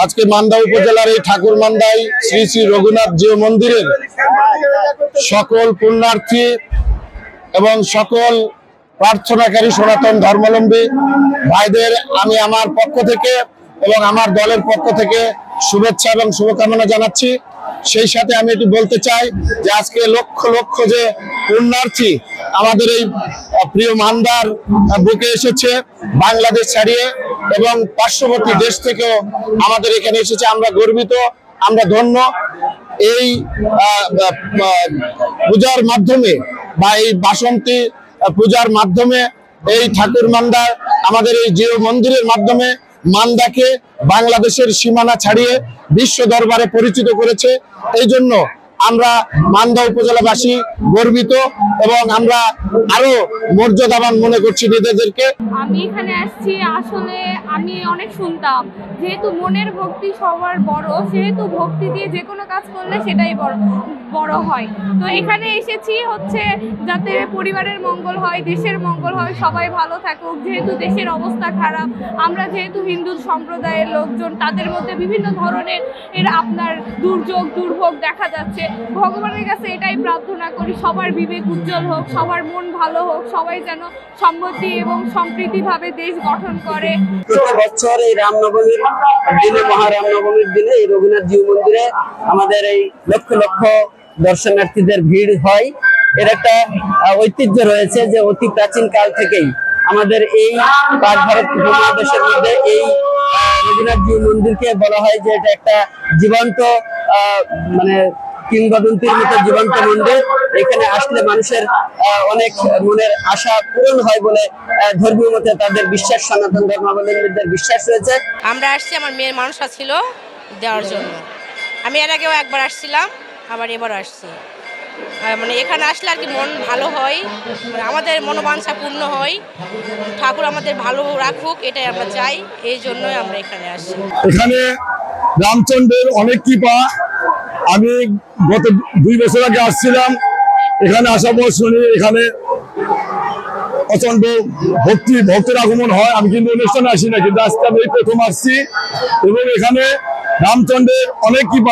আজকে মান্দা উপজেলার এই ঠাকুরমান্দায় শ্রী শ্রী রঘুনাথ জিউ মন্দিরের সকল পুণ্যার্থী এবং সকল প্রার্থনাকারী সনাতন ধর্মাবলম্বী ভাইদের আমি আমার পক্ষ থেকে এবং আমার দলের পক্ষ থেকে শুভেচ্ছা এবং শুভকামনা জানাচ্ছি। সেই সাথে আমি একটু বলতে চাই যে আজকে লক্ষ লক্ষ যে পুণ্যার্থী আমাদের এই প্রিয় মান্দার বুকে এসেছে বাংলাদেশ ছাড়িয়ে এবং পার্শ্ববর্তী দেশ থেকেও আমাদের এখানে এসেছে। আমরা গর্বিত, আমরা ধন্য। এই পূজার মাধ্যমে বা এই বাসন্তী পূজার মাধ্যমে এই ঠাকুরমান্দা আমাদের এই জিউ মন্দিরের মাধ্যমে মান্দাকে বাংলাদেশের সীমানা ছাড়িয়ে বিশ্ব দরবারে পরিচিত করেছে। এই জন্য আমরা মান্দা উপজেলাবাসী গর্বিত এবং আমরা আরো মর্যাদাবান মনে করছি নিজেদেরকে। আমি এখানে আসছি, আসলে আমি অনেক শুনতাম যেহেতু মনের ভক্তি সবার বড়, সেহেতু ভক্তি দিয়ে যে কোনো কাজ করলে সেটাই বড় হয়। তো এখানে এসেছি হচ্ছে যাতে পরিবারের মঙ্গল হয়, দেশের মঙ্গল হয়, সবাই ভালো থাকুক। যেহেতু দেশের অবস্থা খারাপ, আমরা যেহেতু হিন্দু সম্প্রদায়ের লোকজন, তাদের মধ্যে বিভিন্ন ধরনের আপনার দুর্যোগ দুর্ভোগ দেখা যাচ্ছে। ভগবানের কাছে এটাই প্রার্থনা করি সবার বিবেক উজ্জ্বল হোক, সবার মন ভালো হোক, সবাই যেন সমৃদ্ধি এবং সম্প্রীতিভাবে দেশ গঠন করে। প্রতি বছর এই রামনবমীর দিনে, মহারামনবমীর দিনে এই রঘুনাথ জিউ মন্দিরে আমাদের এই লক্ষ লক্ষ দর্শনার্থীদের ভিড় হয়। এর একটা ঐতিহ্য রয়েছে যে অতি প্রাচীন কাল থেকেই আমাদের এই পাক ভারত উপমহাদেশের মধ্যে এই রঘুনাথ জিউ মন্দিরকে বলা হয় যে এটা একটা জীবন্ত মানে কিংবদন্তির মতো জীবন্ত মন্দির। এখানে আসলে মানুষের অনেক মনের আশা পূরণ হয় বলে ধর্মীয় মতে তাদের বিশ্বাস, সনাতন ধর্মাবলম্বীদের বিশ্বাস রয়েছে। আমরা আসছি আমার মেয়ের মানুষটা ছিল দেওয়ার জন্য। আমি এর আগেও একবার আসছিলাম, আবার এবারও আসছি। মানে এখানে আসলে আর কি মন ভালো হয়, মানে আমাদের মনোবাঞ্ছা পূর্ণ হয়, ঠাকুর আমাদের ভালো রাখুক এটাই আমরা চাই। এই জন্যই আমরা এখানে আসছি। এখানে রামচন্দ্রের অনেক কৃপা। আমি গত 2 বছর আগে আসছিলাম, এখানে আসার পর শুনি এখানে প্রচন্ড ভক্তের আগমন হয়। আমি কিন্তু অনুষ্ঠানে আসি না, কিন্তু আজকে আমি প্রথম আসছি এবং এখানে রামচন্দ্রের অনেক কৃপা।